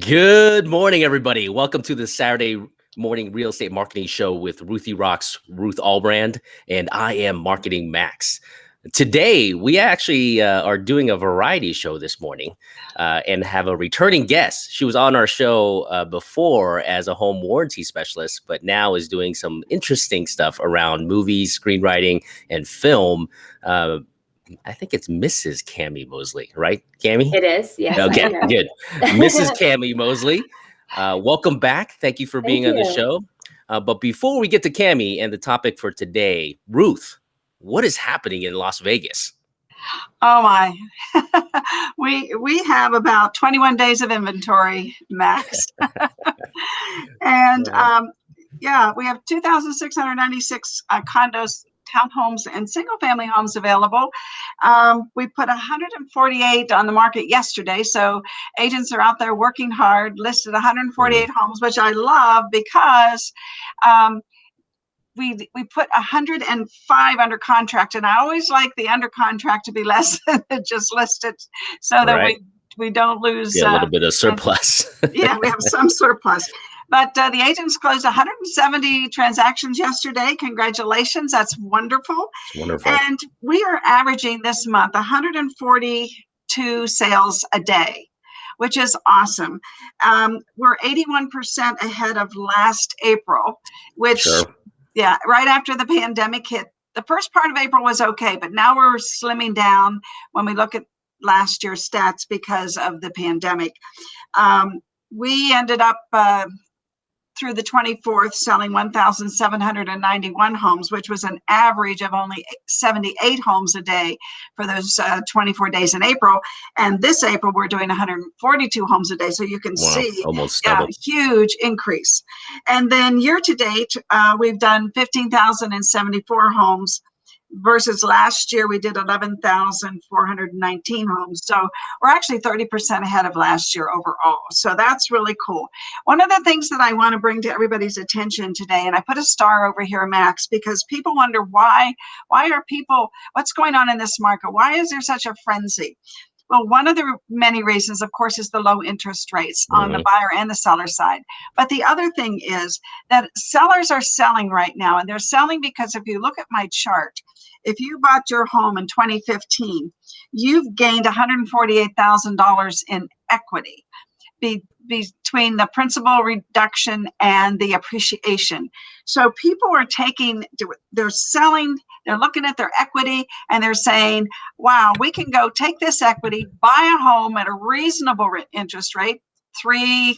Good morning, everybody. Welcome to the Saturday morning real estate marketing show with Ruthie Rocks, Ruth Allbrand, and I am Marketing Max. Today, we actually are doing a variety show this morning and have a returning guest. She was on our show before as a home warranty specialist, but now is doing some interesting stuff around movies, screenwriting, and film. I think it's Mrs. Camie Mosley, right, Camie? It is, yes. Okay, good. Mrs. Camie Mosley, welcome back. Thank you for being on the show. But before we get to Camie and the topic for today, Ruth, what is happening in Las Vegas? Oh my, we have about 21 days of inventory, Max. And we have 2,696 condos, townhomes, and single family homes available. We put 148 on the market yesterday. So agents are out there working hard, listed 148 homes, which I love because we put 105 under contract, and I always like the under contract to be less than just listed, so that we don't lose a little bit of surplus. Yeah, we have some surplus. But the agents closed 170 transactions yesterday. Congratulations, that's wonderful. It's wonderful. And we are averaging this month 142 sales a day, which is awesome. We're 81% ahead of last April, which right after the pandemic hit. The first part of April was okay, but now we're slimming down when we look at last year's stats because of the pandemic. We ended up through the 24th selling 1,791 homes, which was an average of only 78 homes a day for those 24 days in April. And this April, we're doing 142 homes a day. So you can see almost double. Huge increase. And then year to date, we've done 15,074 homes versus last year we did 11,419 homes. So we're actually 30% ahead of last year overall. So that's really cool. One of the things that I want to bring to everybody's attention today, and I put a star over here, Max, because people wonder what's going on in this market? Why is there such a frenzy? Well, one of the many reasons, of course, is the low interest rates on the buyer and the seller side. But the other thing is that sellers are selling right now, and they're selling because if you look at my chart, if you bought your home in 2015, you've gained $148,000 in equity between the principal reduction and the appreciation. So people are they're selling, they're looking at their equity, and they're saying, wow, we can go take this equity, buy a home at a reasonable interest rate, 3+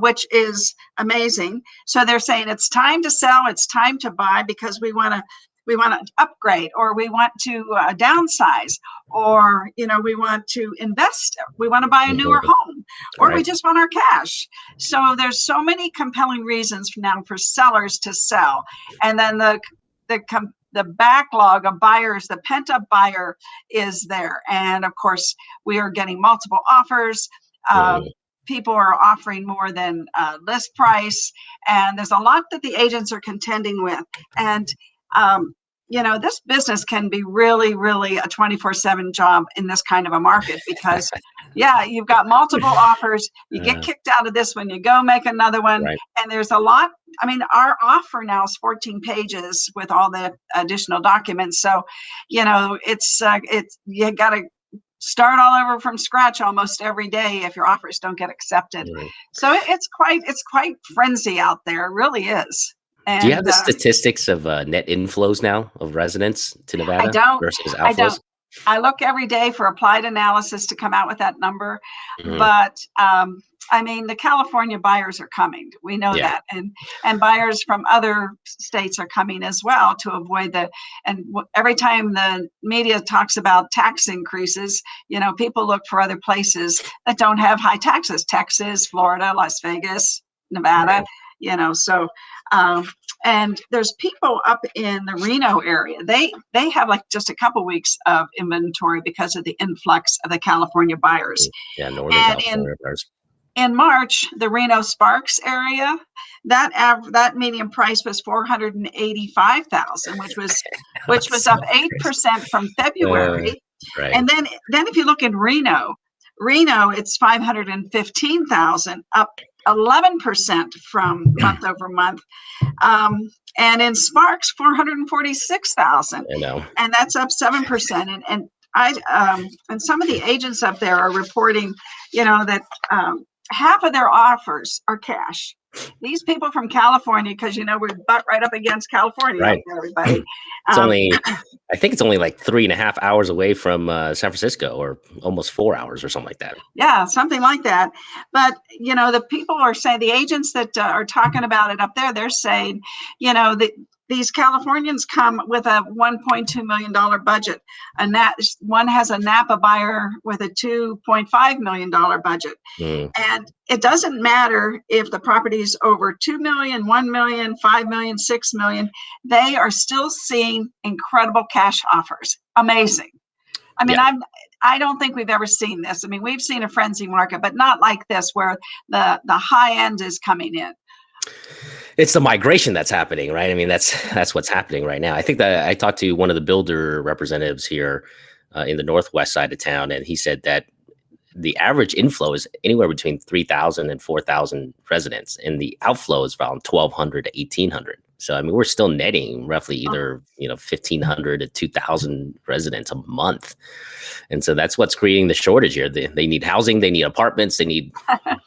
which is amazing. So they're saying it's time to sell, it's time to buy because we want to upgrade, or we want to downsize, or we want to invest, we want to buy a newer home, or we just want our cash. So there's so many compelling reasons now for sellers to sell. And then the backlog of buyers, the pent-up buyer is there. And of course, we are getting multiple offers. People are offering more than list price, and there's a lot that the agents are contending with. And this business can be really, really a 24/7 job in this kind of a market because, you've got multiple offers. You get kicked out of this one, you go make another one, and there's a lot. I mean, our offer now is 14 pages with all the additional documents. So, it's you got to start all over from scratch almost every day if your offers don't get accepted. So it's quite frenzy out there. It really is. And, do you have the statistics of net inflows now of residents to Nevada versus outflows? I don't. I look every day for Applied Analysis to come out with that number. But the California buyers are coming. We know that. And buyers from other states are coming as well to avoid every time the media talks about tax increases, people look for other places that don't have high taxes. Texas, Florida, Las Vegas, Nevada, so and there's people up in the Reno area. They have like just a couple weeks of inventory because of the influx of the California buyers. Northern California buyers. In March, the Reno Sparks area, that median price was $485,000, which was up 8% from February. And then if you look in Reno, Reno, it's 515,000, up 11% from month over month. And in Sparks, 446,000, I know. and that's up 7%. And some of the agents up there are reporting, that half of their offers are cash. These people from California, because we butt right up against California, Right. everybody. I think it's only like 3.5 hours away from San Francisco, or almost 4 hours or something like that. Yeah, something like that. But, the people are saying, the agents that are talking about it up there, they're saying, that these Californians come with a $1.2 million budget. And that one has a Napa buyer with a $2.5 million budget. Mm. And it doesn't matter if the property is over 2 million, 1 million, 5 million, 6 million, they are still seeing incredible cash offers. Amazing. I mean, Yeah. I don't think we've ever seen this. I mean, we've seen a frenzy market, but not like this, where the high end is coming in. It's the migration that's happening, right? I mean, that's what's happening right now. I think that I talked to one of the builder representatives here in the northwest side of town, and he said that the average inflow is anywhere between 3,000 and 4,000 residents, and the outflow is around 1,200 to 1,800. So, I mean, we're still netting roughly either 1,500 to 2,000 residents a month, and so that's what's creating the shortage here. They need housing, they need apartments, they need a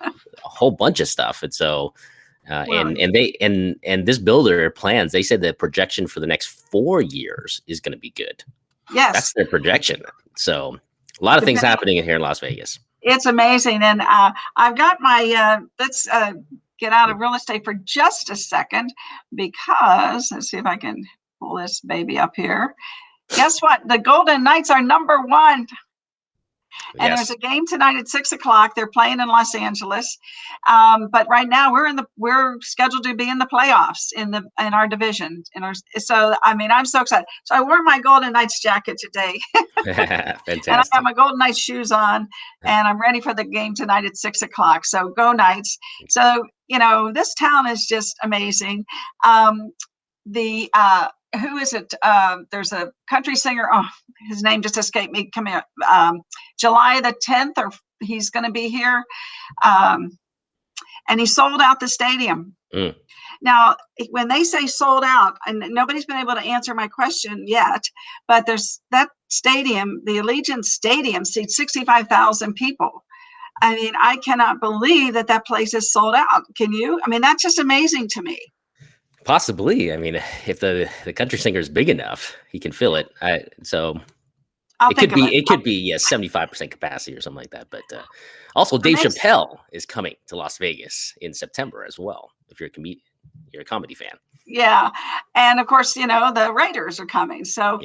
whole bunch of stuff, and so. And this builder plans, they said the projection for the next 4 years is going to be good. Yes. That's their projection. So a lot of things happening in here in Las Vegas. It's amazing. And I've got my, let's get out of real estate for just a second, because let's see if I can pull this baby up here. Guess what? The Golden Knights are #1. And Yes. there's a game tonight at 6:00. They're playing in Los Angeles, but right now we're scheduled to be in the playoffs in our division. So I mean, I'm so excited. So I wore my Golden Knights jacket today, Fantastic. and I have my Golden Knights shoes on, and I'm ready for the game tonight at 6:00. So go Knights! So this town is just amazing. Who is it? There's a country singer. Oh, his name just escaped me. Come here. July the 10th, or he's going to be here. And he sold out the stadium. Mm. Now, when they say sold out, and nobody's been able to answer my question yet, but there's that stadium, the Allegiant Stadium, seats 65,000 people. I mean, I cannot believe that place is sold out. Can you? I mean, that's just amazing to me. Possibly. I mean, if the country singer is big enough, he can fill it. It could be 75% capacity or something like that. But also, Dave Chappelle is coming to Las Vegas in September as well. If you're a comedy fan. Yeah, and of course, the Raiders are coming. So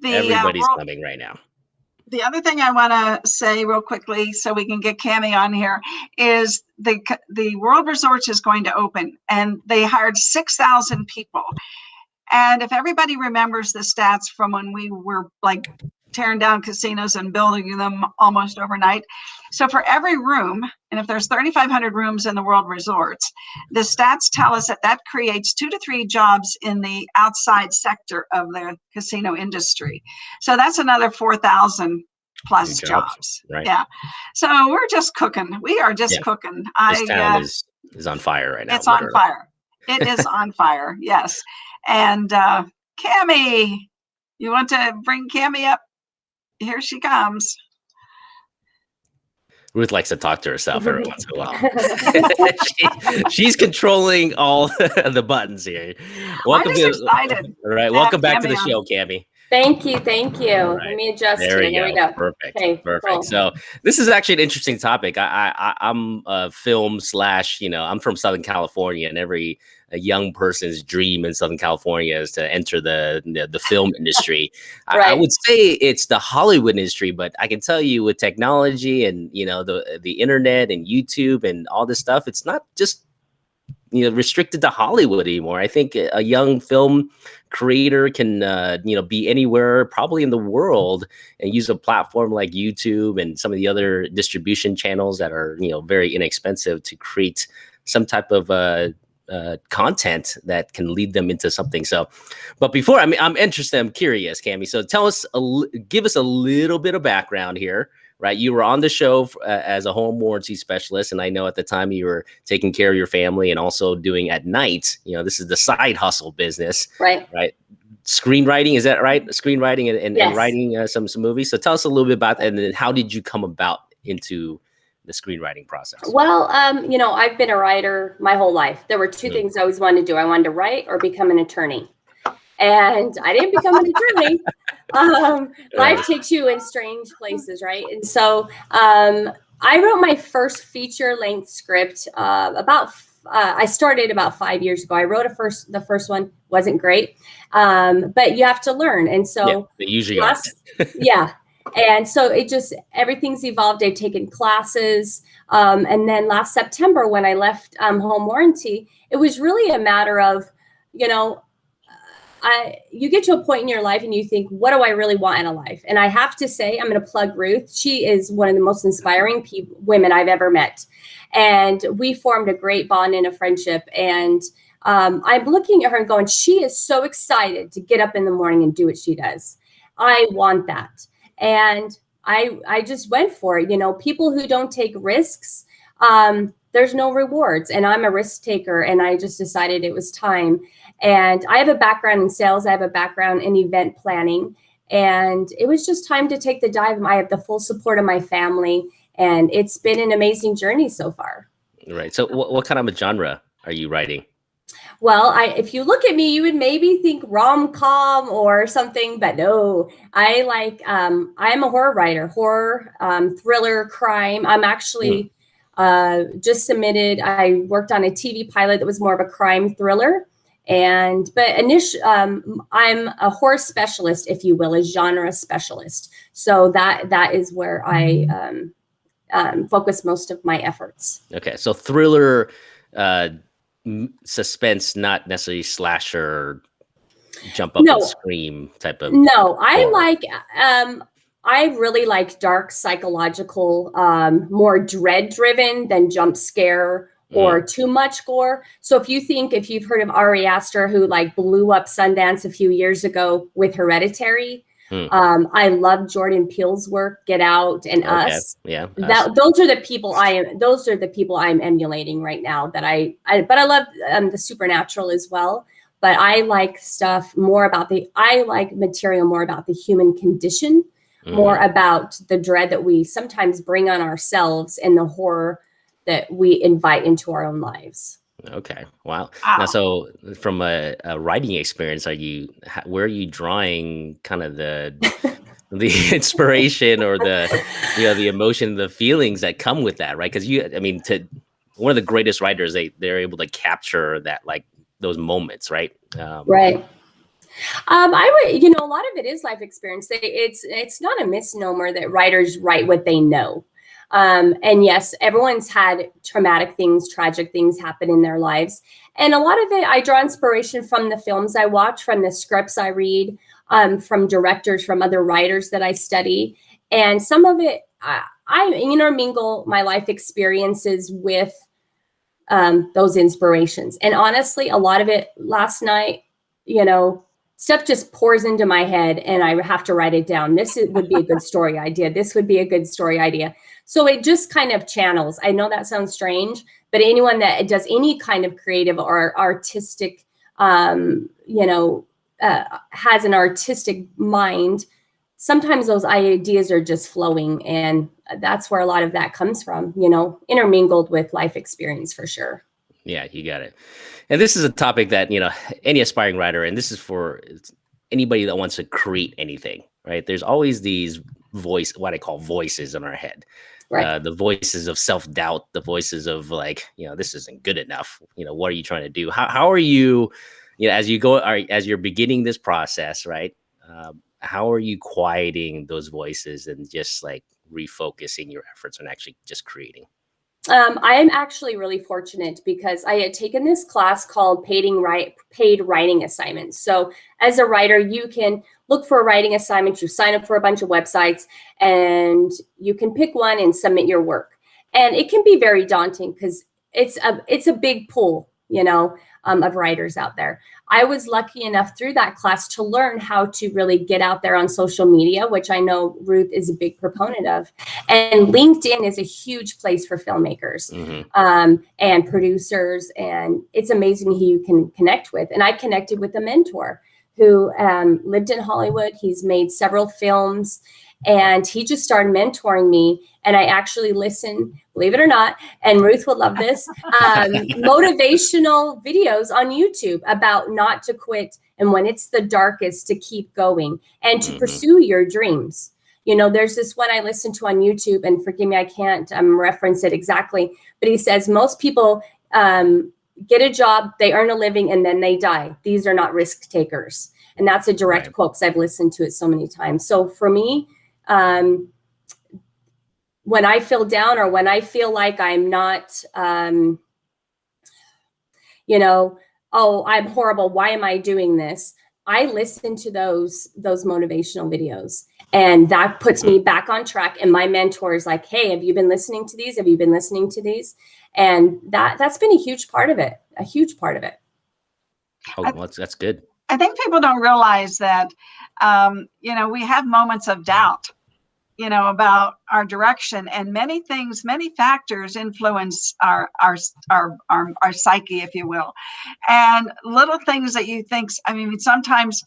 everybody's coming right now. The other thing I want to say real quickly, so we can get Camie on here, is the World Resorts is going to open, and they hired 6,000 people. And if everybody remembers the stats from when we were like tearing down casinos and building them almost overnight. So for every room, and if there's 3,500 rooms in the World Resorts, the stats tell us that creates 2 to 3 jobs in the outside sector of the casino industry. So that's another 4,000 plus jobs. Right. Yeah. So we're just cooking. We are just cooking. This town is on fire right now. It's literally on fire. It is on fire. Yes. And Camie, you want to bring Camie up? Here she comes. Ruth likes to talk to herself every once in a while. She's controlling all the buttons here. Welcome, I'm just excited. All right, welcome back to the show, Camie. Thank you. Right. Let me adjust there here. We go. Perfect. Okay, Perfect. cool. So this is actually an interesting topic. I'm a film / I'm from Southern California, and every young person's dream in Southern California is to enter the film industry. Right. I would say it's the Hollywood industry, but I can tell you with technology and the internet and YouTube and all this stuff, it's not just restricted to Hollywood anymore. I think a young film creator can be anywhere probably in the world and use a platform like YouTube and some of the other distribution channels that are very inexpensive to create some type of content that can lead them into something. So, but before, I'm interested, I'm curious, Camie. So give us a little bit of background here. right? You were on the show as a home warranty specialist. And I know at the time you were taking care of your family and also doing at night, this is the side hustle business, right? Screenwriting, is that right? Screenwriting and Yes. writing some movies. So tell us a little bit about that. And then how did you come about into the screenwriting process? Well, I've been a writer my whole life. There were two things I always wanted to do. I wanted to write or become an attorney. And I didn't become an attorney. Life takes you in strange places, right? And so I wrote my first feature-length script I started about 5 years ago. I wrote the first one, wasn't great, but you have to learn. And so they usually are. Yeah. And so everything's evolved. I've taken classes. And then last September when I left home warranty, it was really a matter of, you get to a point in your life and you think, what do I really want in a life? And I have to say, I'm going to plug Ruth. She is one of the most inspiring women I've ever met. And we formed a great bond and a friendship. And I'm looking at her and going, she is so excited to get up in the morning and do what she does. I want that. And I just went for it. People who don't take risks, there's no rewards. And I'm a risk taker. And I just decided it was time. And I have a background in sales. I have a background in event planning. And it was just time to take the dive. I have the full support of my family. And it's been an amazing journey so far. Right. So what kind of a genre are you writing? Well, if you look at me, you would maybe think rom-com or something, but no, I'm a horror writer, horror, thriller, crime. I'm actually just submitted. I worked on a TV pilot that was more of a crime thriller. I'm a horror specialist, if you will, a genre specialist. So that is where I focus most of my efforts. Okay. So thriller, suspense, not necessarily slasher, jump up and scream type of. No, I really like dark psychological, more dread driven than jump scare or too much gore. So if you've heard of Ari Aster, who blew up Sundance a few years ago with Hereditary, I love Jordan Peele's work, Get Out and Us. Yeah. Those are the people I'm emulating right now but I love the supernatural as well. But I like I like material more about the human condition, more about the dread that we sometimes bring on ourselves and the horror that we invite into our own lives. Okay. Wow. Now, so from a writing experience, where are you drawing kind of the inspiration or the emotion, the feelings that come with that, right? Because one of the greatest writers, they're able to capture that, those moments, right? Right. I would, a lot of it is life experience. It's not a misnomer that writers write what they know. And yes, everyone's had tragic things happen in their lives. And a lot of it, I draw inspiration from the films I watch, from the scripts I read, from directors, from other writers that I study. And some of it, I intermingle my life experiences with those inspirations. And honestly, a lot of it last night, stuff just pours into my head and I have to write it down. This would be a good story idea. This would be a good story idea. So it just kind of channels. I know that sounds strange, but anyone that does any kind of creative or artistic, has an artistic mind, sometimes those ideas are just flowing. And that's where a lot of that comes from, intermingled with life experience for sure. Yeah, you got it. And this is a topic that, any aspiring writer, and this is for anybody that wants to create anything, right? There's always these what I call voices in our head, right? The voices of self-doubt, the voices of this isn't good enough. What are you trying to do? How are you, as you're beginning this process, right? How are you quieting those voices and just refocusing your efforts on actually just creating? I am actually really fortunate because I had taken this class called paid writing assignments. So as a writer, you can look for a writing assignment, you sign up for a bunch of websites, and you can pick one and submit your work. And it can be very daunting because it's a big pool, of writers out there. I was lucky enough through that class to learn how to really get out there on social media, which I know Ruth is a big proponent of. And LinkedIn is a huge place for filmmakers and producers. And it's amazing who you can connect with. And I connected with a mentor who lived in Hollywood. He's made several films. And he just started mentoring me. And I actually listen, believe it or not, and Ruth will love this, motivational videos on YouTube about not to quit. And when it's the darkest, to keep going and to pursue your dreams. You know, there's this one I listened to on YouTube, and forgive me, I can't reference it exactly, but he says most people get a job, they earn a living, and then they die. These are not risk takers. And that's a direct quote because I've listened to it so many times. So for me, when I feel down or when I feel like I'm not, you know, oh, I'm horrible, why am I doing this? I listen to those motivational videos, and that puts me back on track. And my mentor is like, hey, have you been listening to these? Have you been listening to these? And that's been a huge part of it, a huge part of it. Oh, well, that's good. I think people don't realize that, you know, we have moments of doubt, you know, about our direction, and many things, many factors influence our psyche, if you will. And little things that you think, I mean, sometimes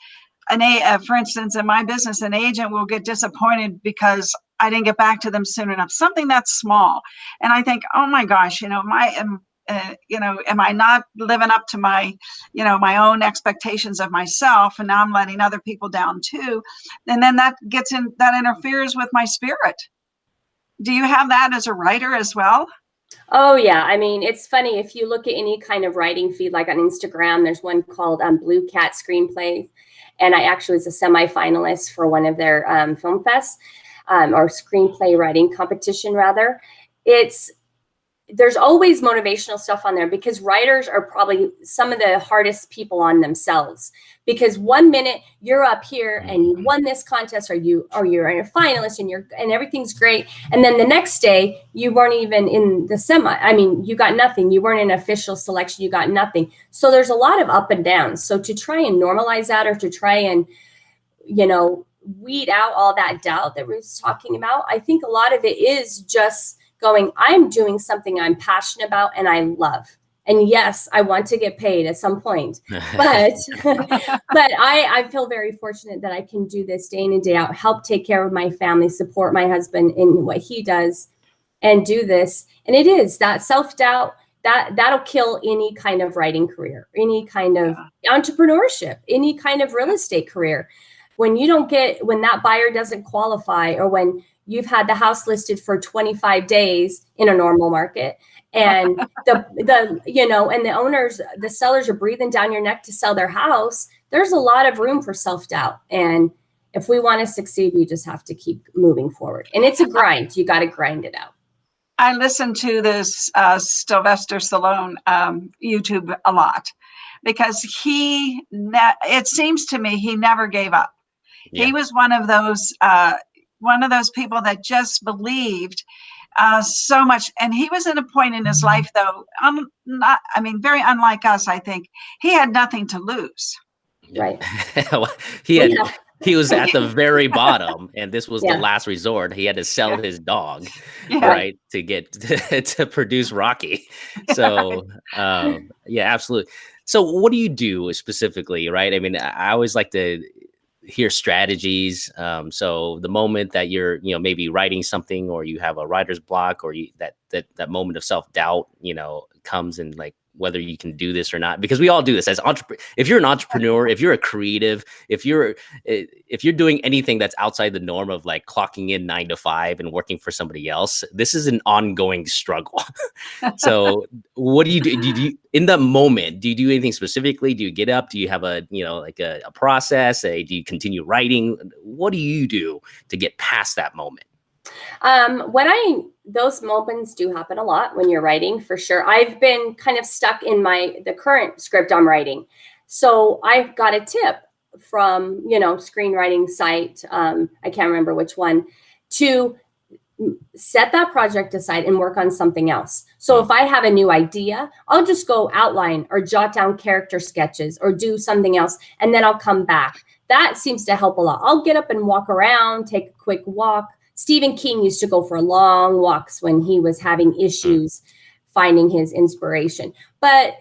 for instance, in my business, an agent will get disappointed because I didn't get back to them soon enough, something that's small. And I think, oh my gosh, you know, am I not living up to my, you know, my own expectations of myself? And now I'm letting other people down too. And then that interferes with my spirit. Do you have that as a writer as well? Oh, yeah. I mean, it's funny. If you look at any kind of writing feed, like on Instagram, there's one called Blue Cat Screenplay. And I actually was a semi-finalist for one of their film fests or screenplay writing competition, rather. There's always motivational stuff on there because writers are probably some of the hardest people on themselves, because 1 minute you're up here and you won this contest or you're a finalist and everything's great. And then the next day you weren't even in the semi. I mean, you got nothing. You weren't in official selection. You got nothing. So there's a lot of up and downs. So to try and normalize that, or to try and, you know, weed out all that doubt that Ruth's talking about, I think a lot of it is just going, I'm doing something I'm passionate about and I love. And yes, I want to get paid at some point, but I feel very fortunate that I can do this day in and day out, help take care of my family, support my husband in what he does, and do this. And it is that self-doubt that'll kill any kind of writing career, any kind of entrepreneurship, any kind of real estate career. When that buyer doesn't qualify, or when you've had the house listed for 25 days in a normal market, and the sellers are breathing down your neck to sell their house, there's a lot of room for self-doubt. And if we want to succeed, we just have to keep moving forward. And it's a grind. You got to grind it out. I listen to this Sylvester Stallone YouTube a lot, because it seems to me he never gave up. Yeah. He was one of those people that just believed so much. And he was at a point in his life, though, very unlike us, I think. He had nothing to lose. Right. He was at the very bottom, and this was the last resort. He had to sell his dog, right, to get to produce Rocky. So, absolutely. So what do you do specifically, right? I mean, I always like to hear strategies. So the moment that you're, maybe writing something, or you have a writer's block, or that moment of self-doubt, comes, and like, whether you can do this or not, because we all do this as entrepreneur. If you're an entrepreneur, if you're a creative, if you're doing anything that's outside the norm of like clocking in 9 to 5 and working for somebody else, this is an ongoing struggle. So what do you do? In the moment, do you do anything specifically? Do you get up? Do you have a process? Do you continue writing? What do you do to get past that moment? Those moments do happen a lot when you're writing, for sure. I've been kind of stuck in the current script I'm writing. So I got a tip from, screenwriting site. I can't remember which one, to set that project aside and work on something else. So if I have a new idea, I'll just go outline or jot down character sketches or do something else, and then I'll come back. That seems to help a lot. I'll get up and walk around, take a quick walk. Stephen King used to go for long walks when he was having issues finding his inspiration. But,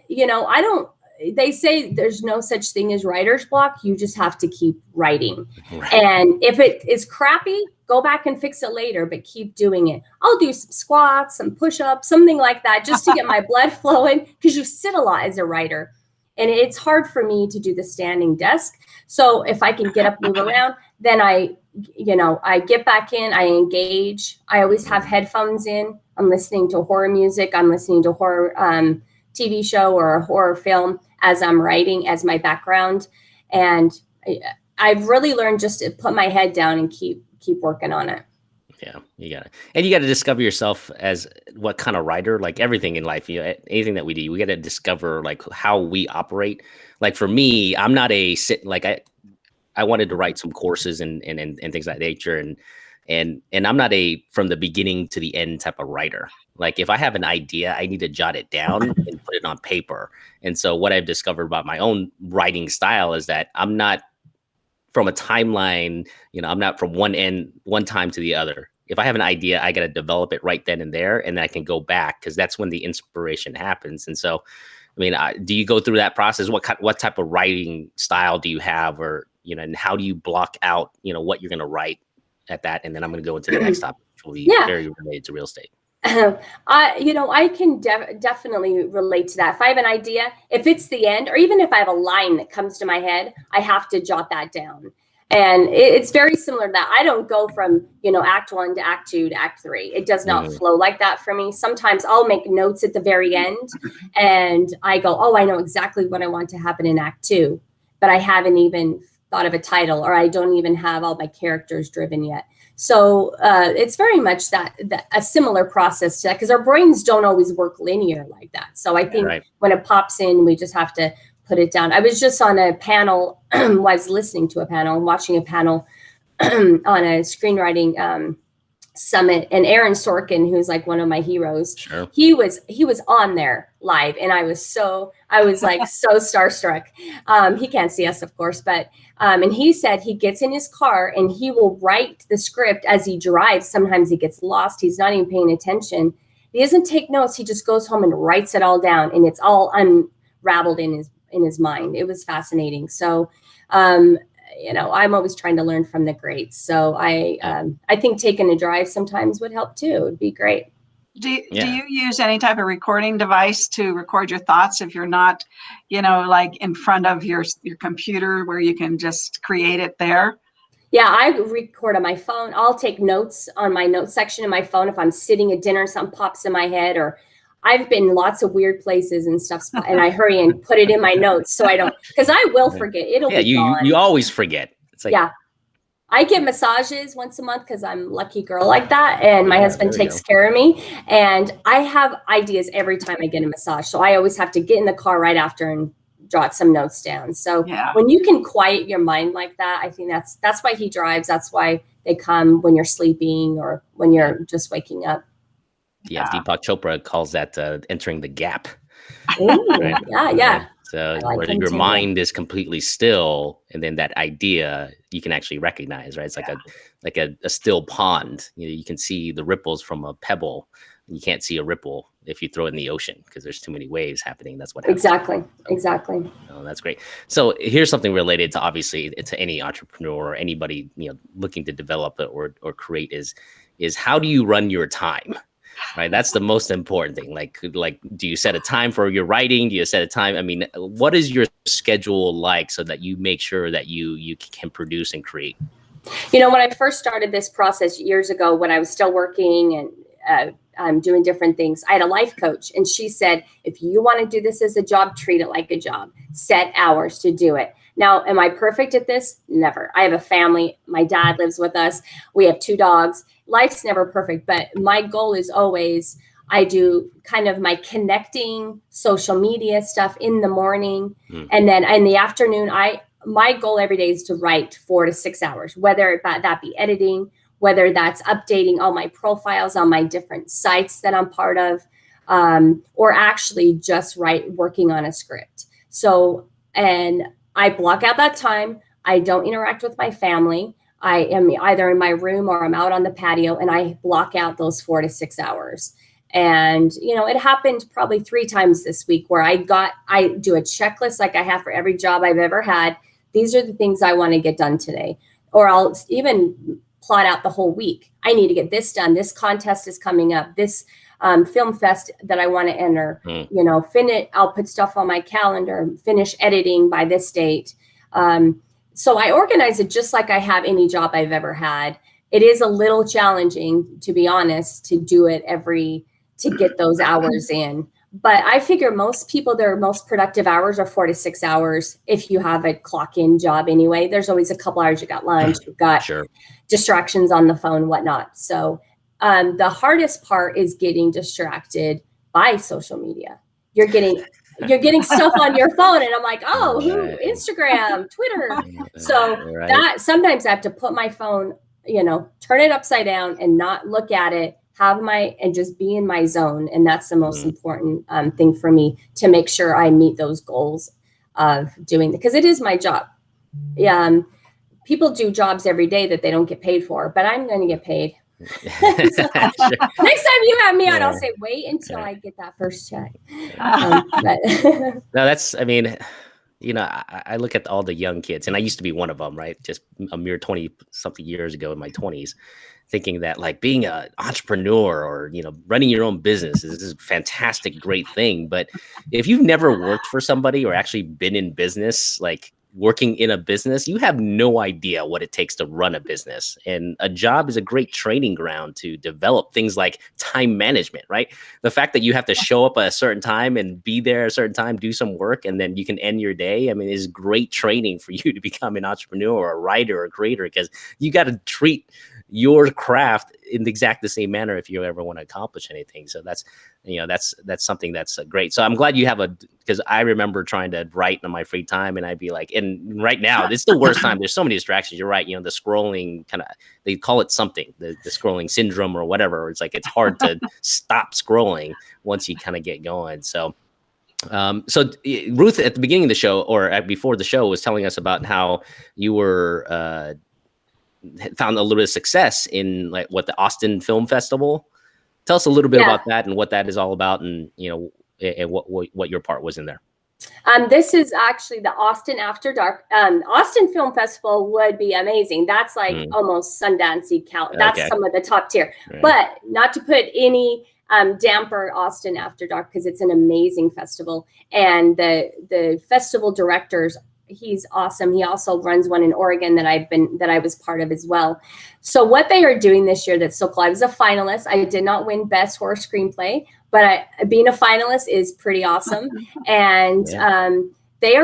they say there's no such thing as writer's block. You just have to keep writing. Right. And if it is crappy, go back and fix it later, but keep doing it. I'll do some squats, some push-ups, something like that, just to get my blood flowing, because you sit a lot as a writer. And it's hard for me to do the standing desk. So if I can get up, move around, then I get back in, I engage. I always have headphones in. I'm listening to horror music. I'm listening to horror TV show or a horror film as I'm writing as my background. And I've really learned just to put my head down and keep working on it. Yeah, you got it. And you got to discover yourself as what kind of writer, like everything in life, anything that we do, we got to discover like how we operate. Like for me, I'm not I wanted to write some courses and things like that nature. And I'm not a from the beginning to the end type of writer. Like if I have an idea, I need to jot it down and put it on paper. And so what I've discovered about my own writing style is that I'm not from a timeline, I'm not from one time to the other. If I have an idea, I got to develop it right then and there, and then I can go back because that's when the inspiration happens. And so, do you go through that process? What type of writing style do you have, or and how do you block out, what you're going to write at that? And then I'm going to go into the next topic, which will be very related to real estate. I can definitely relate to that. If I have an idea, if it's the end, or even if I have a line that comes to my head, I have to jot that down. And it's very similar to that. I don't go from, act 1 to act 2 to act 3. It does not flow like that for me. Sometimes I'll make notes at the very end and I go, oh, I know exactly what I want to happen in act 2, but I haven't even thought of a title, or I don't even have all my characters driven yet. So it's very much that a similar process to that, because our brains don't always work linear like that. So I think when it pops in, we just have to put it down. I was just on a panel, was listening to a panel and watching a panel on a screenwriting summit, and Aaron Sorkin, who's like one of my heroes, he was on there live, and I was like so starstruck. He can't see us, of course, but and he said he gets in his car and he will write the script as he drives. Sometimes he gets lost, he's not even paying attention, he doesn't take notes, he just goes home and writes it all down, and it's all unraveled in his mind. It was fascinating. So I'm always trying to learn from the greats. So I think taking a drive sometimes would help too. It'd be great. Do you use any type of recording device to record your thoughts if you're not, like in front of your computer where you can just create it there? Yeah, I record on my phone. I'll take notes on my notes section in my phone if I'm sitting at dinner, something pops in my head, or I've been lots of weird places and stuff, and I hurry and put it in my notes so I don't, because I will forget. It'll be gone. You always forget. It's like, I get massages once a month because I'm a lucky girl like that, and my husband takes care of me, and I have ideas every time I get a massage. So I always have to get in the car right after and jot some notes down. So when you can quiet your mind like that, I think that's why he drives. That's why they come when you're sleeping or when you're just waking up. Yeah, Deepak Chopra calls that entering the gap. Ooh, yeah. So where your mind is completely still, and then that idea you can actually recognize, right? It's like a still pond. You can see the ripples from a pebble. You can't see a ripple if you throw it in the ocean because there's too many waves happening. That's what happens. Exactly. Oh, that's great. So here's something related to obviously to any entrepreneur or anybody looking to develop it or create is how do you run your time? Right. That's the most important thing. Like, do you set a time for your writing? Do you set a time? I mean, what is your schedule like so that you make sure that you can produce and create? When I first started this process years ago, when I was still working and doing different things, I had a life coach, and she said, if you want to do this as a job, treat it like a job. Set hours to do it. Now, am I perfect at this? Never. I have a family. My dad lives with us. We have 2 dogs. Life's never perfect, but my goal is always, I do kind of my connecting social media stuff in the morning. And then in the afternoon, my goal every day is to write 4 to 6 hours, whether that be editing whether that's updating all my profiles on my different sites that I'm part of, or actually just working on a script. So, and I block out that time. I don't interact with my family. I am either in my room or I'm out on the patio, and I block out those 4 to 6 hours. And, it happened probably 3 times this week where I do a checklist like I have for every job I've ever had. These are the things I want to get done today. Or I'll even plot out the whole week. I need to get this done. This contest is coming up. This film fest that I want to enter, I'll put stuff on my calendar, finish editing by this date. So I organize it just like I have any job I've ever had. It is a little challenging, to be honest, to do it to get those hours in. But I figure most people, their most productive hours are 4 to 6 hours. If you have a clock in job anyway, there's always a couple hours. You got lunch, you've got distractions on the phone, whatnot. So the hardest part is getting distracted by social media. You're getting stuff on your phone, and I'm like, Instagram, Twitter. So that sometimes I have to put my phone, turn it upside down and not look at it, and just be in my zone. And that's the most important thing for me, to make sure I meet those goals of doing it, because it is my job. People do jobs every day that they don't get paid for, but I'm going to get paid. Next time you have me on, I'll say, wait until I get that first check. No, that's, I look at all the young kids, and I used to be one of them, right? Just a mere 20 something years ago in my 20s, thinking that like being an entrepreneur or, running your own business is a fantastic, great thing. But if you've never worked for somebody or actually been in business, like working in a business, you have no idea what it takes to run a business. And a job is a great training ground to develop things like time management, right? The fact that you have to show up at a certain time and be there at a certain time, do some work, and then you can end your day. Is great training for you to become an entrepreneur or a writer or a creator, because you got to treat your craft in the same manner if you ever want to accomplish anything. So that's something that's great. So I'm glad you have because I remember trying to write in my free time, and I'd be like, and right now it's the worst time. There's so many distractions. You're right. The scrolling they call it something, the scrolling syndrome or whatever. It's like, it's hard to stop scrolling once you kind of get going. So Ruth, at the beginning of the show, or before the show, was telling us about how you were, found a little bit of success in like the Austin Film Festival. Tell us a little bit about that and what that is all about, and and what your part was in there. This is actually the Austin After Dark. Austin Film Festival would be amazing. That's like almost Sundancey. That's some of the top tier. Right. But not to put any damper Austin After Dark, because it's an amazing festival, and the festival directors, he's awesome. He also runs one in Oregon that I was part of as well. So what they are doing this year that's so cool, I was a finalist. I did not win Best Horror Screenplay, but being a finalist is pretty awesome. And they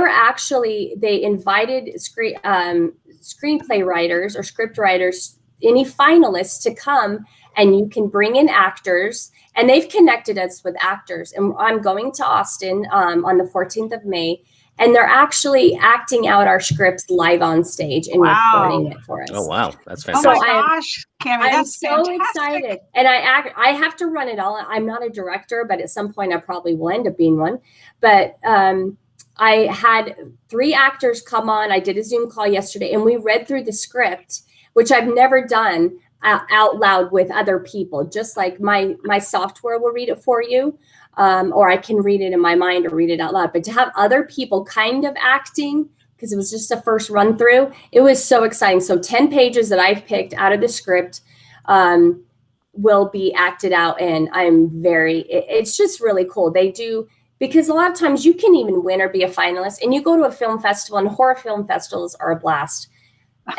invited screenplay writers or script writers, any finalists, to come, and you can bring in actors, and they've connected us with actors. And I'm going to Austin on the 14th of May. And they're actually acting out our scripts live on stage and recording it for us. Oh, wow. That's fantastic. Oh, my gosh, Camie, that's so fantastic. excited. And I have to run it all. I'm not a director, but at some point I probably will end up being one. But I had 3 actors come on. I did a Zoom call yesterday, and we read through the script, which I've never done out loud with other people. Just like my software will read it for you. Or I can read it in my mind or read it out loud. But to have other people kind of acting, because it was just the first run through, it was so exciting. So 10 pages that I've picked out of the script will be acted out. And it's just really cool. They do, because a lot of times you can even win or be a finalist, and you go to a film festival, and horror film festivals are a blast.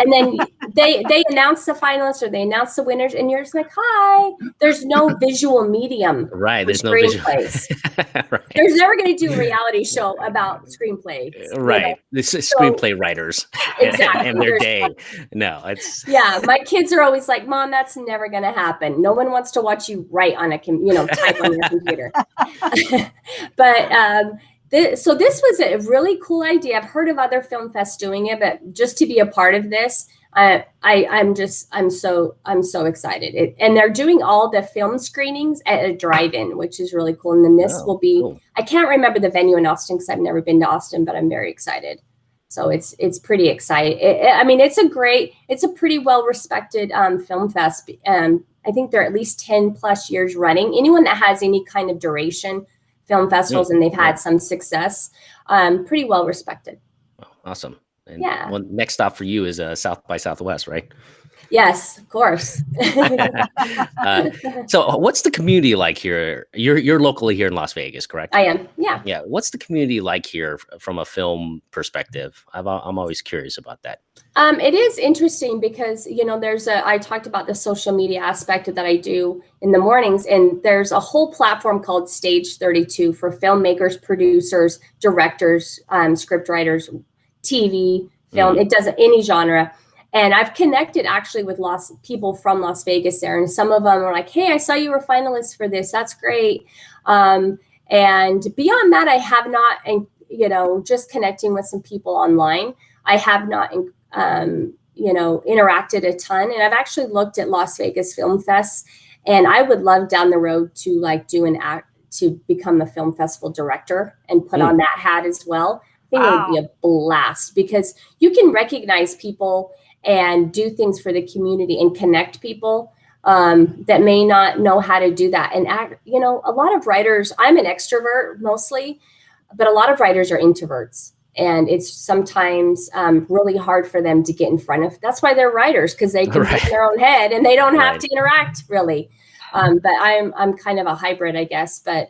And then they announce the finalists or they announce the winners, and you're just like, hi. There's no visual medium. Right. There's no visual. Right. There's never going to do a reality show about screenplays. Right. This is screenplay writers. Exactly. And their day. No, it's. Yeah. My kids are always like, Mom, that's never going to happen. No one wants to watch you write on type on your computer. But So this was a really cool idea. I've heard of other film fests doing it, but just to be a part of this, I'm so excited. And they're doing all the film screenings at a drive-in, which is really cool. And then this will be, cool. I can't remember the venue in Austin because I've never been to Austin, but I'm very excited. So it's pretty exciting. It's a pretty well-respected film fest. I think they're at least 10 plus years running. Anyone that has any kind of duration film festivals and they've had some success, pretty well respected. Oh, awesome. And well, next stop for you is South by Southwest, right? Yes, of course. So what's the community like here? You're locally here in Las Vegas, correct? I am. Yeah. Yeah. What's the community like here from a film perspective? I'm always curious about that. It is interesting because, I talked about the social media aspect that I do in the mornings, and there's a whole platform called Stage 32 for filmmakers, producers, directors, script writers, TV, film. It does any genre. And I've connected actually with people from Las Vegas there. And some of them are like, hey, I saw you were finalists for this. That's great. And beyond that, I have not, just connecting with some people online, I have not, interacted a ton. And I've actually looked at Las Vegas Film Fest, and I would love down the road to to become a film festival director and put on that hat as well. I think it would be a blast because you can recognize people and do things for the community and connect people that may not know how to do that. And, a lot of writers, I'm an extrovert mostly, but a lot of writers are introverts. And it's sometimes really hard for them to get in front of. That's why they're writers, because they can get in their own head and they don't have to interact really. But I'm kind of a hybrid, I guess. But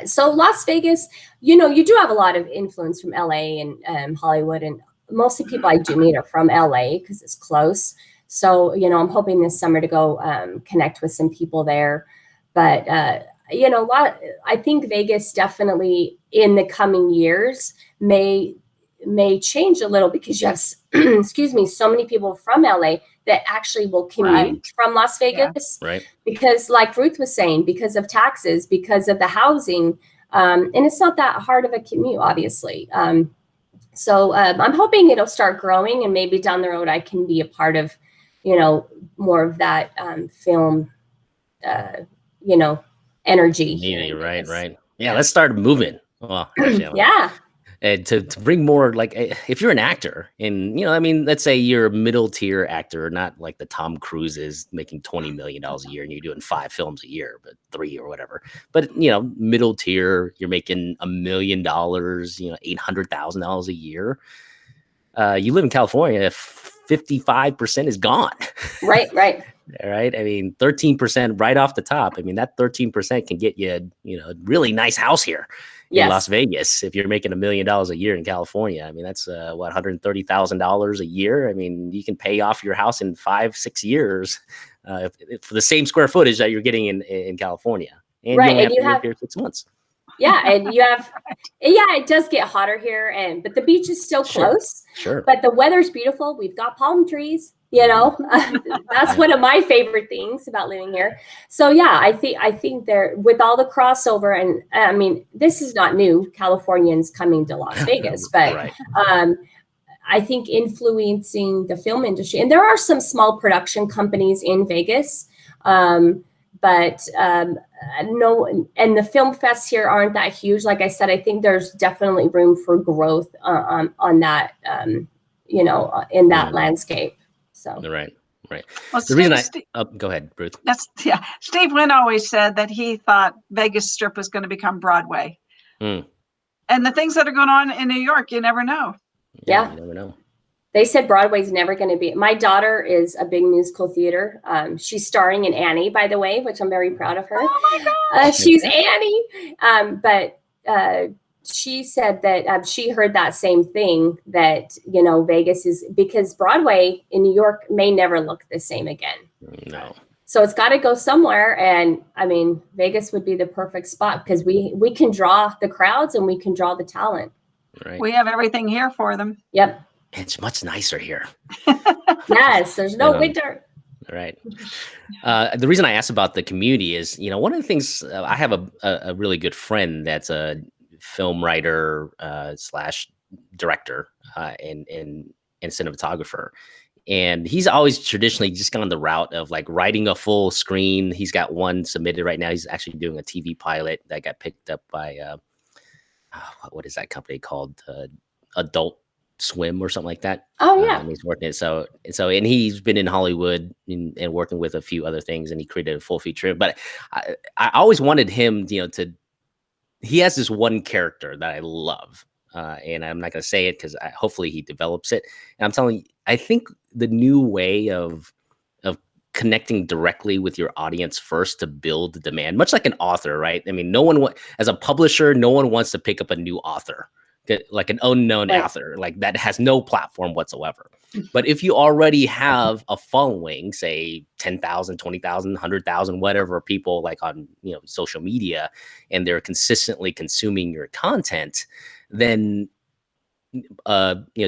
so Las Vegas, you do have a lot of influence from LA and Hollywood, and mostly people I do meet are from LA because it's close. So, I'm hoping this summer to go connect with some people there. But, I think Vegas definitely in the coming years may change a little because you have, so many people from LA that actually will commute from Las Vegas. Yeah. Right. Because like Ruth was saying, because of taxes, because of the housing, and it's not that hard of a commute, obviously. So I'm hoping it'll start growing, and maybe down the road I can be a part of, more of that film, energy. Yeah, right. Yeah, let's start moving. Well, yeah. And to bring more, like, if you're an actor and, let's say you're a middle tier actor, not like the Tom Cruises making $20 million a year and you're doing 5 films a year, but 3 or whatever. But, middle tier, you're making $1 million, $800,000 a year. You live in California, 55% is gone. Right. All right. 13% right off the top. That 13% can get you, a really nice house here. In Las Vegas, if you're making $1 million a year in California, that's $130,000 a year. You can pay off your house in 5-6 years for the same square footage that you're getting in California. And you have to live here 6 months. Yeah, and you have, it does get hotter here, but the beach is still close. Sure. But the weather's beautiful. We've got palm trees. That's one of my favorite things about living here. So yeah, I think there, with all the crossover, and this is not new, Californians coming to Las Vegas, but I think influencing the film industry, and there are some small production companies in Vegas, but no, and the film fests here aren't that huge. Like I said, I think there's definitely room for growth on that, in that landscape. So right. Well, the reason go ahead, Ruth. Steve Wynn always said that he thought Vegas Strip was going to become Broadway. And the things that are going on in New York, you never know. Yeah, you never know. They said Broadway's never going to be. My daughter is a big musical theater. She's starring in Annie, by the way, which I'm very proud of her. Oh my gosh. She's Annie. But she said that she heard that same thing, that, Vegas is, because Broadway in New York may never look the same again. No. So it's got to go somewhere. And Vegas would be the perfect spot because we can draw the crowds and we can draw the talent. Right. We have everything here for them. Yep. It's much nicer here. Yes, there's no winter. Right. The reason I asked about the community is, one of the things, I have a really good friend that's film writer slash director and cinematographer. And he's always traditionally just gone the route of like writing a full screen. He's got one submitted right now. He's actually doing a TV pilot that got picked up by what is that company called? Adult Swim or something like that. Oh yeah. And he's working it. And he's been in Hollywood and working with a few other things, and he created a full feature. But I always wanted him, he has this one character that I love. And I'm not going to say it because hopefully he develops it. And I'm telling you, I think the new way of connecting directly with your audience first to build the demand, much like an author, right? I mean, as a publisher, no one wants to pick up a new author, like an unknown author, like that has no platform whatsoever. But if you already have a following, say 10,000, 20,000, 100,000, whatever people like on, social media, and they're consistently consuming your content, then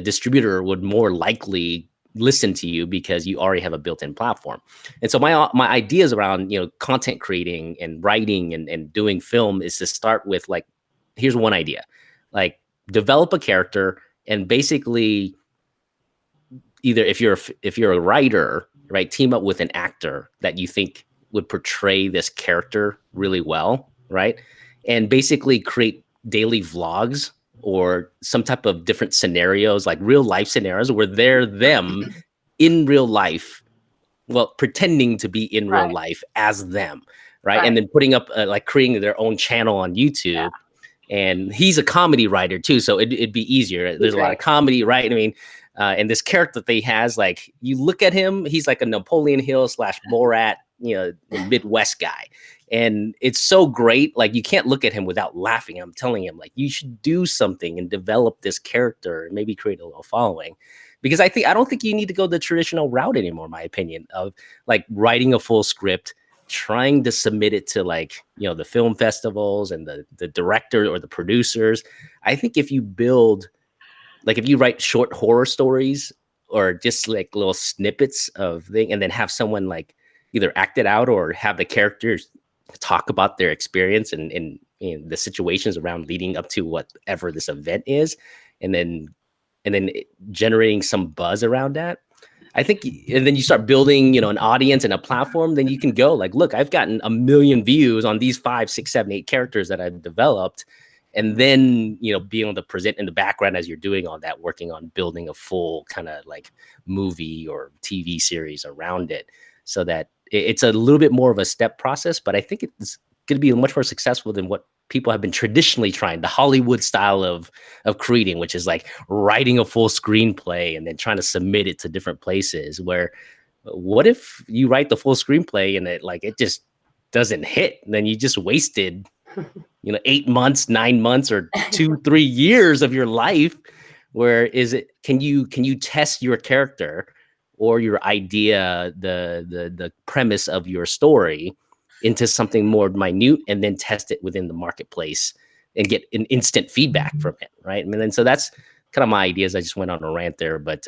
distributor would more likely listen to you because you already have a built-in platform. And so my ideas around content creating and writing and doing film is to start with, like, here's one idea, like develop a character, and basically either if you're a writer, right, team up with an actor that you think would portray this character really well, right, and basically create daily vlogs or some type of different scenarios, like real life scenarios where they're them in real life, well, pretending to be in real life as them, right? And then putting up like creating their own channel on YouTube. Yeah. And he's a comedy writer too, so it'd be easier. There's a lot of comedy, right? I mean, and this character that he has, like, you look at him, he's like a Napoleon Hill / Borat, Midwest guy. And it's so great. Like, you can't look at him without laughing. I'm telling him, like, you should do something and develop this character and maybe create a little following. Because I don't think you need to go the traditional route anymore, in my opinion, of like writing a full script, trying to submit it to, like, the film festivals and the director or the producers. I think if you write short horror stories or just like little snippets of thing, and then have someone like either act it out or have the characters talk about their experience and the situations around leading up to whatever this event is, and then generating some buzz around that. I think, and then you start building, an audience and a platform, then you can go like, look, I've gotten 1 million views on these 5, 6, 7, 8 characters that I've developed. And then, being able to present in the background as you're doing all that, working on building a full kind of like movie or TV series around it, so that it's a little bit more of a step process. But I think it's going to be much more successful than what people have been traditionally trying, the Hollywood style of creating, which is like writing a full screenplay and then trying to submit it to different places. Where what if you write the full screenplay and it just doesn't hit? And then you just wasted 8 months, 9 months, or 2-3 years of your life. Where is it? Can you test your character or your idea, the premise of your story, into something more minute, and then test it within the marketplace and get an instant feedback from it, right? And then so that's kind of my ideas. I just went on a rant there, but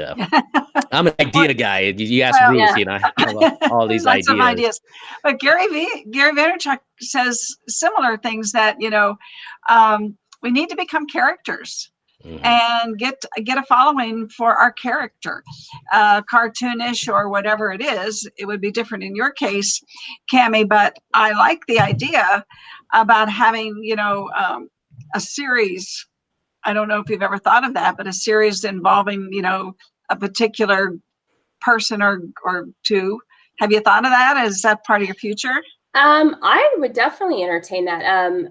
I'm an idea guy. You asked Ruth, I have all these ideas. But Gary Vaynerchuk says similar things, that we need to become characters. Mm-hmm. And get a following for our character, cartoonish or whatever it is. It would be different in your case, Camie, but I like the idea about having, a series. I don't know if you've ever thought of that, but a series involving, a particular person or two. Have you thought of that? Is that part of your future? I would definitely entertain that.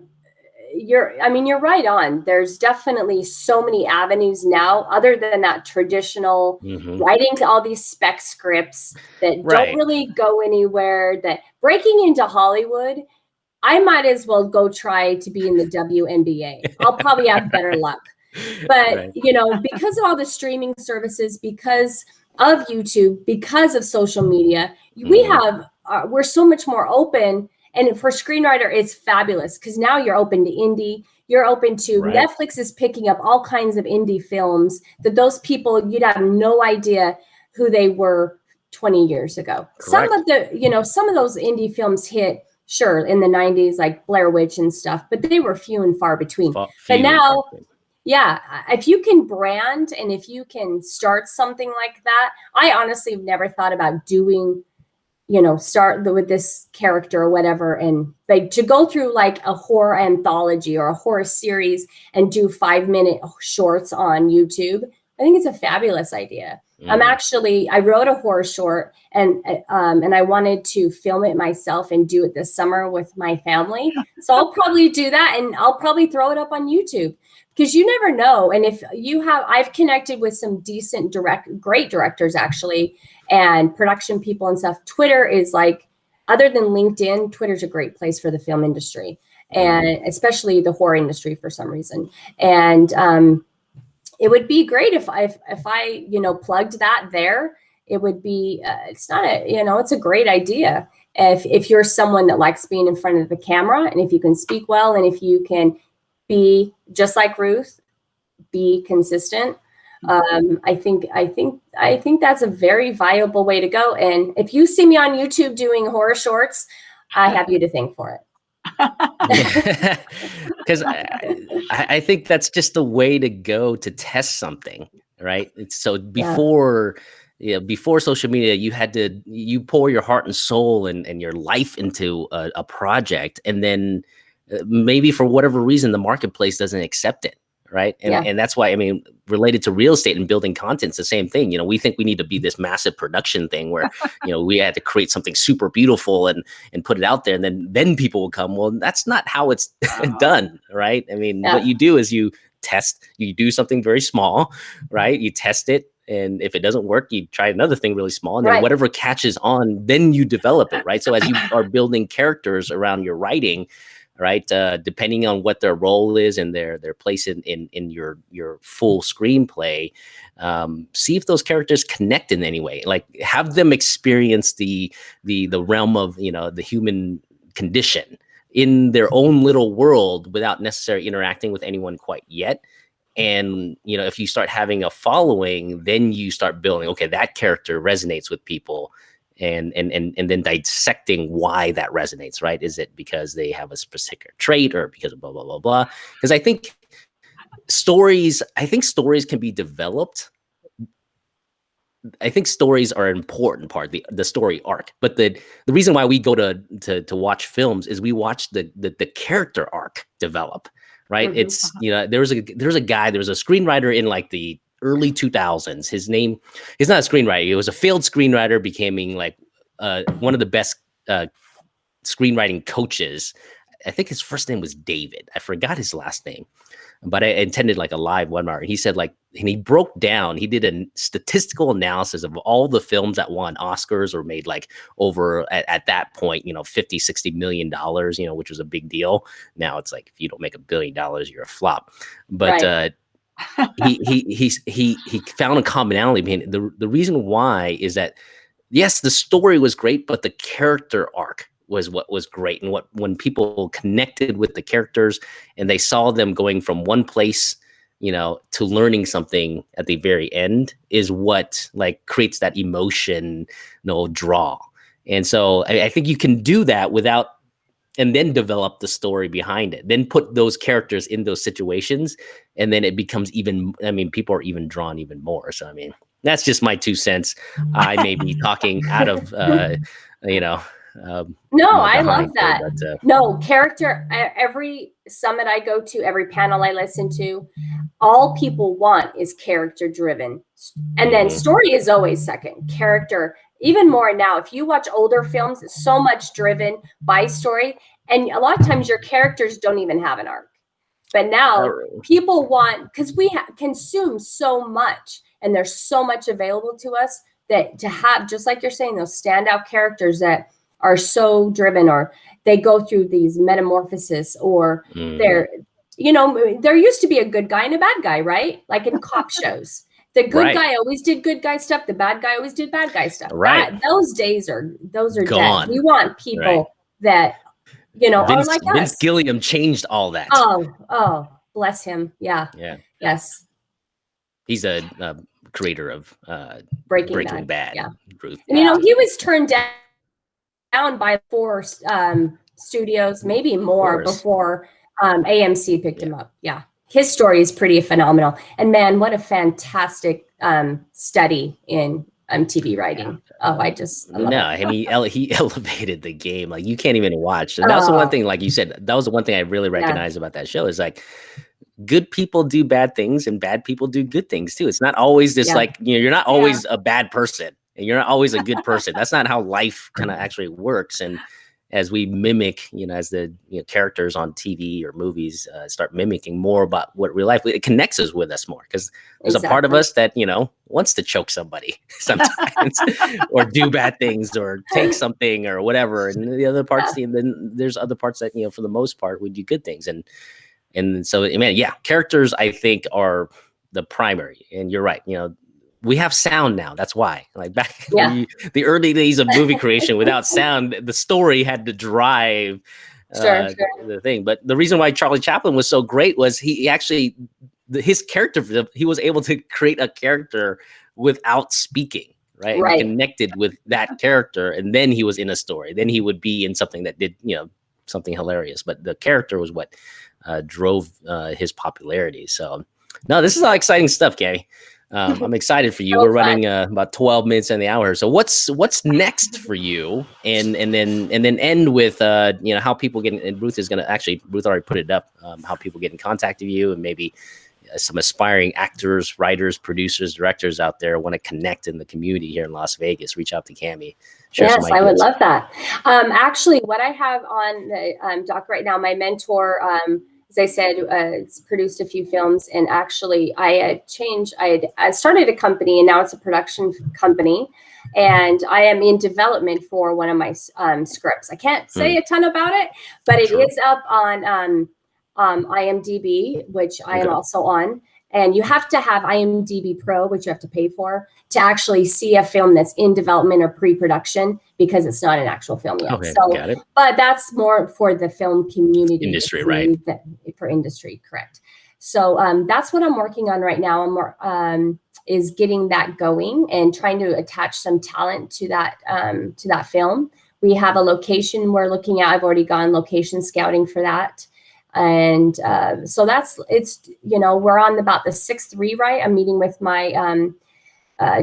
You're right on. There's definitely so many avenues now, other than that traditional writing all these spec scripts that don't really go anywhere, that breaking into Hollywood, I might as well go try to be in the WNBA. I'll probably have better luck. But, because of all the streaming services, because of YouTube, because of social media, we're so much more open. And for screenwriter, it's fabulous because now you're open to indie. You're open to Netflix is picking up all kinds of indie films that those people, you'd have no idea who they were 20 years ago. Correct. Some of those indie films hit sure, in the 90s, like Blair Witch and stuff, but they were few and far between. But now, yeah, if you can brand and if you can start something like that, I honestly never thought about doing, start with this character or whatever. And like to go through like a horror anthology or a horror series and do 5-minute shorts on YouTube, I think it's a fabulous idea. I wrote a horror short and I wanted to film it myself and do it this summer with my family. So I'll probably do that and I'll probably throw it up on YouTube because you never know. And if I've connected with some decent great directors actually, and production people and stuff. Twitter is like, other than LinkedIn, Twitter's a great place for the film industry and especially the horror industry for some reason. And, it would be great if I plugged that there. It would be, it's a great idea. If you're someone that likes being in front of the camera and if you can speak well and if you can be just like Ruth, be consistent. I think that's a very viable way to go. And if you see me on YouTube doing horror shorts, I have you to thank for it. Because I think that's just the way to go to test something, right? So before social media, you pour your heart and soul and your life into a project, and then maybe for whatever reason the marketplace doesn't accept it, right? And that's why, I mean, related to real estate and building content, it's the same thing. We think we need to be this massive production thing where, we had to create something super beautiful and put it out there, and then people will come. Well, that's not how it's done, right? I mean, what you do is you do something very small, right? You test it. And if it doesn't work, you try another thing really small, and then whatever catches on, then you develop it, right? So as you are building characters around your writing, right, depending on what their role is and their place in your full screenplay, see if those characters connect in any way. Like have them experience the realm of the human condition in their own little world without necessarily interacting with anyone quite yet. And if you start having a following, then you start building, okay, that character resonates with people. And then dissecting why that resonates, right? Is it because they have a particular trait or because of blah, blah, blah, blah? Because I think stories can be developed. I think stories are an important part, the story arc. But the reason why we go to watch films is we watch the character arc develop, right? Mm-hmm. It's, there was a screenwriter in like the early 2000s. He's not a screenwriter. He was a failed screenwriter, becoming like one of the best screenwriting coaches. I think his first name was David. I forgot his last name, but I attended like a live webinar. And he said and he broke down, he did a statistical analysis of all the films that won Oscars or made like over at that point, $50-60 million, which was a big deal. Now it's like, if you don't make $1 billion, you're a flop. But, he found a commonality. The reason why is that, yes, the story was great, but the character arc was what was great. And when people connected with the characters and they saw them going from one place, to learning something at the very end, is what like creates that emotion, draw. And so I think you can do that without, and then develop the story behind it, then put those characters in those situations. And then it becomes people are even drawn even more. So, that's just my 2 cents. I may be talking out of, no, I love that. No, character, every summit I go to, every panel I listen to, all people want is character driven. And then story is always second. Character, even more now. If you watch older films, it's so much driven by story. And a lot of times your characters don't even have an arc. But now people want, because we consume so much and there's so much available to us, that to have, just like you're saying, those standout characters that are so driven, or they go through these metamorphosis, or there used to be a good guy and a bad guy, right? Like in cop shows. The good guy always did good guy stuff. The bad guy always did bad guy stuff. Right. Those days are gone. Dead. We want people that, are like us. Vince Gilliam changed all that. Oh, bless him. Yeah. Yes. He's a creator of Breaking Bad. Yeah. Ruth. And, he was turned down by 4 studios, maybe more course. before AMC picked him up. Yeah. His story is pretty phenomenal. And man, what a fantastic study in TV writing. Oh, I love it. I mean, he elevated the game. Like, you can't even watch. And that was the one thing, like you said, that was the one thing I really recognized about that show is like, good people do bad things and bad people do good things too. It's not always this like, you're not always a bad person and you're not always a good person. That's not how life kind of actually works. And as we mimic, as the characters on TV or movies start mimicking more about what real life, it connects us with us more because there's a part of us that, wants to choke somebody sometimes or do bad things or take something or whatever. And the other parts, then there's other parts that, for the most part, we do good things. And so, man, characters, I think, are the primary. And you're right. We have sound now. That's why. Like back in the early days of movie creation, without sound, the story had to drive the thing. But the reason why Charlie Chaplin was so great was he actually, his character, he was able to create a character without speaking. Right. And connected with that character. And then he was in a story. Then he would be in something that did, something hilarious. But the character was what drove his popularity. So, no, this is all exciting stuff, Camie. I'm excited for you. We're running about 12 minutes in the hour. So what's next for you? And then end with how people get. And Ruth already put it up. How people get in contact with you, and maybe some aspiring actors, writers, producers, directors out there want to connect in the community here in Las Vegas. Reach out to Camie. Yes, I would love that. Actually, what I have on the doc right now, my mentor. As I said, it's produced a few films, and actually I started a company, and now it's a production company, and I am in development for one of my scripts. I can't say a ton about it, but it is up on IMDb, which I am also on. And you have to have IMDb Pro, which you have to pay for, to actually see a film that's in development or pre-production, because it's not an actual film yet. Okay, got it. But that's more for the film community. Industry, right? For industry, correct. So that's what I'm working on right now. Is getting that going and trying to attach some talent to that film. We have a location we're looking at. I've already gone location scouting for that. And so we're on about the 6th rewrite. I'm meeting with my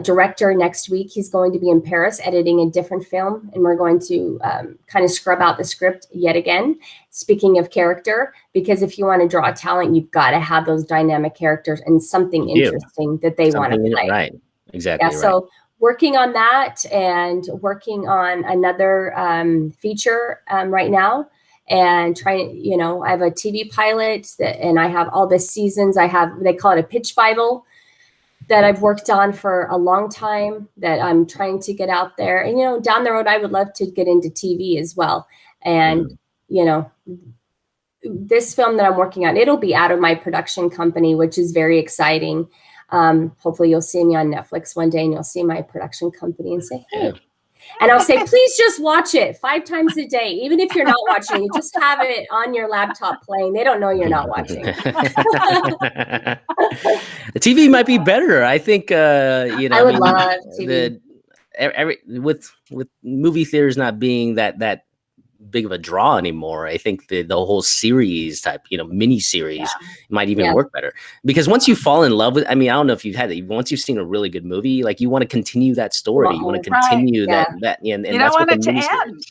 director next week. He's going to be in Paris editing a different film, and we're going to kind of scrub out the script yet again. Speaking of character, because if you want to draw a talent, you've got to have those dynamic characters and something interesting that they want to play. Right, exactly. Yeah, so working on that and working on another feature right now. And trying, I have a TV pilot and I have all the seasons. They call it a pitch Bible that I've worked on for a long time that I'm trying to get out there. And, down the road, I would love to get into TV as well. And, this film that I'm working on, it'll be out of my production company, which is very exciting. Hopefully you'll see me on Netflix one day and you'll see my production company and say, hey. And I'll say, please just watch it 5 times a day. Even if you're not watching, you just have it on your laptop playing. They don't know you're not watching. The TV might be better. I think, I would love TV. With movie theaters not being that big of a draw anymore, I think the whole series type, mini series might even work better, because once you fall in love with, I don't know if you've had it, once you've seen a really good movie, like you want to continue that story, you want to continue that, and you that's don't want what it to end.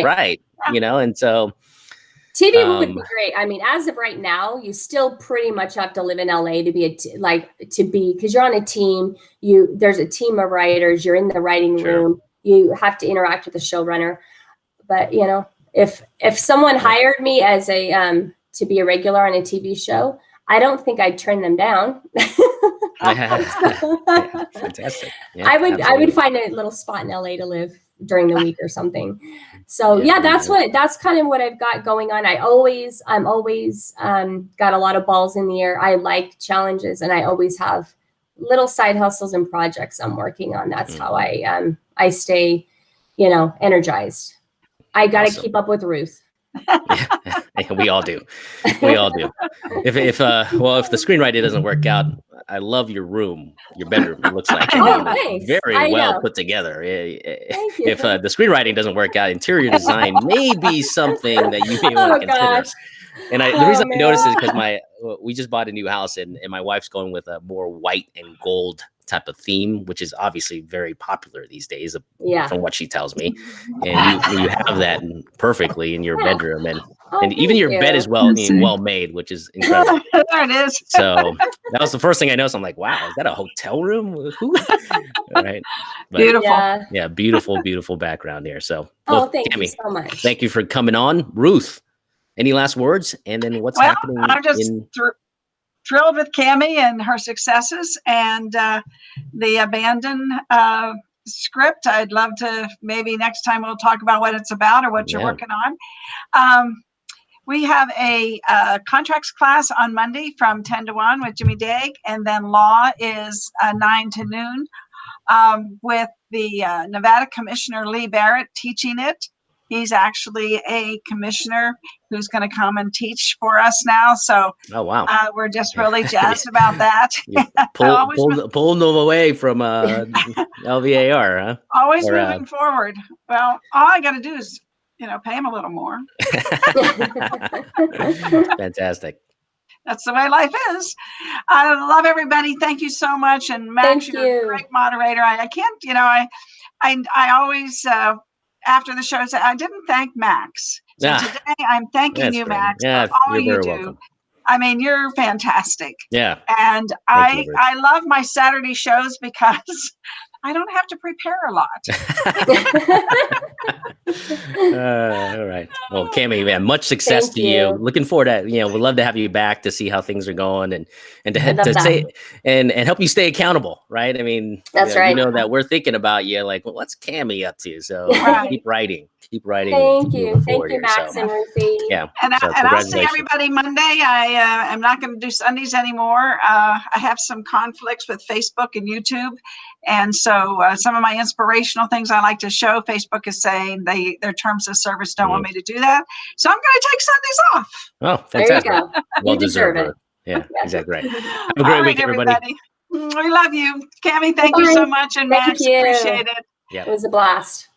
Right. And so TV would be great. As of right now, you still pretty much have to live in LA to be because you're on a team. There's a team of writers. You're in the writing room. You have to interact with the showrunner. But if someone hired me as to be a regular on a TV show, I don't think I'd turn them down. Fantastic. Yeah, I would find a little spot in LA to live during the week or something. So that's kind of what I've got going on. I'm always got a lot of balls in the air. I like challenges, and I always have little side hustles and projects I'm working on. That's how I stay, energized. I got to keep up with Ruth. Yeah, we all do. We all do. If the screenwriting doesn't work out, I love your room, your bedroom. It looks like Thanks. very well know. put together. Thank you. If the screenwriting doesn't work out, interior design may be something that you may want to consider. Gosh. And the reason I noticed is because man. we just bought a new house, and my wife's going with a more white and gold type of theme, which is obviously very popular these days, from what she tells me. And you have that perfectly in your bedroom, and even your bed is well made, which is incredible. There it is. So that was the first thing I noticed. I'm like, wow, is that a hotel room? Who? All right. But, Beautiful. Yeah, beautiful background here. So, thank Camie, you so much. Thank you for coming on. Ruth, any last words? And then what's happening? I'm just thrilled with Camie and her successes, and the abandon script. I'd love to, maybe next time we'll talk about what it's about or what you're working on. We have a contracts class on Monday from 10 to 1 with Jimmy Daig, and then law is 9 to noon with the Nevada Commissioner Lee Barrett teaching it. He's actually a commissioner who's going to come and teach for us now. So we're just really jazzed about that. Pulling them away from LVAR, huh? Always moving forward. Well, all I got to do is, pay him a little more. Fantastic. That's the way life is. I love everybody. Thank you so much. And Max, you're a great moderator. I can't, I always, after the show, say, I didn't thank Max. So today I'm thanking you, Max, for all you do. Welcome. I mean, you're fantastic. Yeah. And I love my Saturday shows because I don't have to prepare a lot. All right. Well, Camie, man, much success to you. Looking forward to, we'd love to have you back to see how things are going and to say and help you stay accountable, right? I mean, that's right. That we're thinking about you, like, well, what's Camie up to? So keep writing. Thank you. Thank you, Max and Ruthie. Yeah. And I'll see everybody Monday. I am not going to do Sundays anymore. I have some conflicts with Facebook and YouTube. And so some of my inspirational things I like to show, Facebook is saying their terms of service don't want me to do that. So I'm going to take Sundays off. Oh, fantastic. There you go. Well you deserve it. Yeah, exactly right. Have a great week, everybody. We love you. Camie, thank you so much. And Max, appreciate it. Yeah. It was a blast.